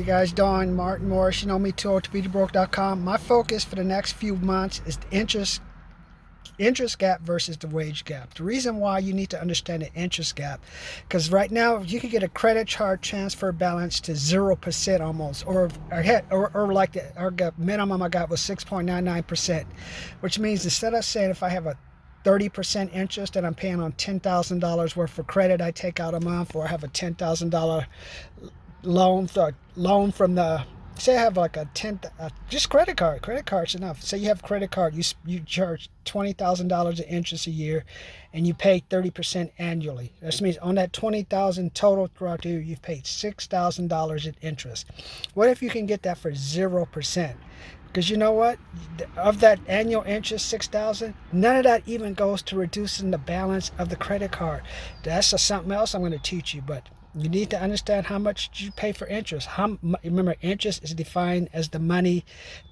Hey guys, Don Martin Morris. You know me, 202beautybroke.com. My focus for the next few months is the interest gap versus the wage gap. The reason why you need to understand the interest gap, because right now you can get a credit card transfer balance to 0% almost, or like the minimum I got was 6.99%, which means instead of saying if I have a 30% interest and I'm paying on $10,000 worth of credit I take out a month, or I have a $10,000 loan from the, say I have like just credit card's enough. Say you have credit card, you charge $20,000 in interest a year and you pay 30% annually. This means on that $20,000 total throughout the year you've paid $6,000 in interest. What if you can get that for 0%? Because you know what, of that annual interest, 6,000, none of that even goes to reducing the balance of the credit card. That's something else I'm going to teach you, but you need to understand how much you pay for interest. Remember, interest is defined as the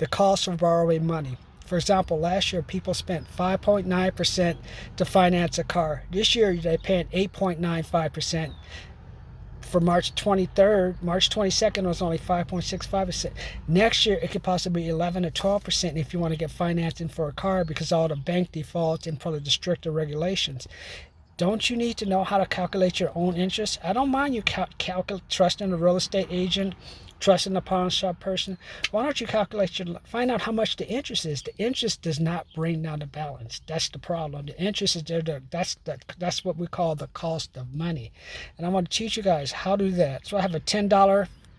cost of borrowing money. For example, last year people spent 5.9% to finance a car. This year they're paying 8.95%. For March 23rd, March 22nd was only 5.65%. Next year, it could possibly be 11 or 12% if you want to get financing for a car because all the bank defaults and probably the stricter regulations. Don't you need to know how to calculate your own interest? I don't mind you trusting a real estate agent, trusting a pawn shop person. Why don't you find out how much the interest is? The interest does not bring down the balance. That's the problem. The interest is there. That's what we call the cost of money. And I want to teach you guys how to do that. So I have a $10,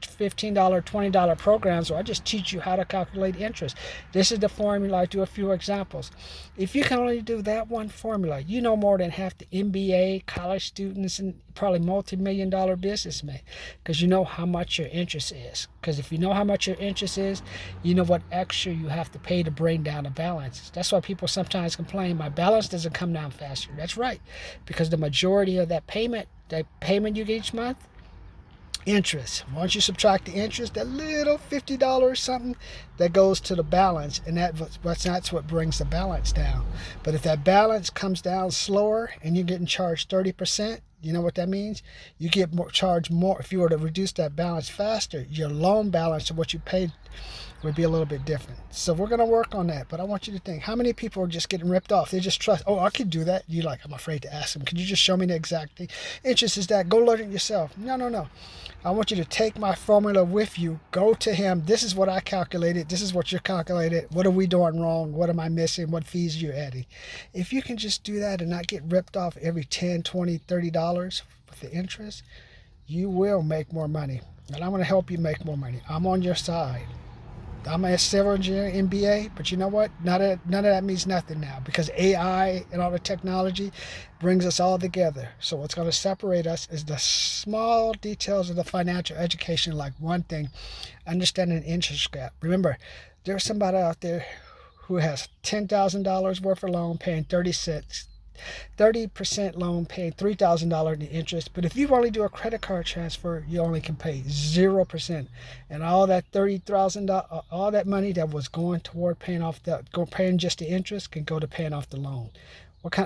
$15, $20 program, so I just teach you how to calculate interest. This is the formula. I do a few examples. If you can only do that one formula, you know more than half the MBA, college students, and probably multi-million-dollar businessmen, because you know how much your interest is. Because if you know how much your interest is, you know what extra you have to pay to bring down the balance. That's why people sometimes complain, my balance doesn't come down faster. That's right, because the majority of that payment you get each month, interest. Once you subtract the interest, that little $50 something that goes to the balance, and that's what brings the balance down. But if that balance comes down slower and you're getting charged 30%, you know what that means? You get charged more. If you were to reduce that balance faster, your loan balance of what you paid would be a little bit different. So we're going to work on that. But I want you to think, how many people are just getting ripped off? They just trust, oh, I could do that. You like, I'm afraid to ask them. Could you just show me the exact thing? Interest is that. Go learn it yourself. No. I want you to take my formula with you. Go to him. This is what I calculated. This is what you calculated. What are we doing wrong? What am I missing? What fees you're adding? If you can just do that and not get ripped off every $10, $20, $30 with the interest, you will make more money. And I'm going to help you make more money. I'm on your side. I'm a civil engineer MBA, but you know what? None of that means nothing now, because AI and all the technology brings us all together. So what's going to separate us is the small details of the financial education, like one thing, understanding interest gap. Remember, there's somebody out there who has $10,000 worth of loan paying 30% loan, paying $3,000 in interest. But if you only do a credit card transfer, you only can pay 0%, and all that $30,000, all that money that was going toward paying just the interest, can go to paying off the loan.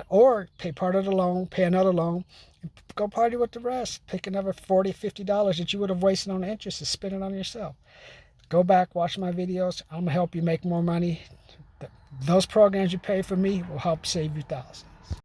Or pay part of the loan, pay another loan, and go party with the rest. Pick another $40, $50 that you would have wasted on interest and spend it on yourself. Go back, watch my videos. I'm gonna help you make more money. Those programs you pay for me will help save you thousands.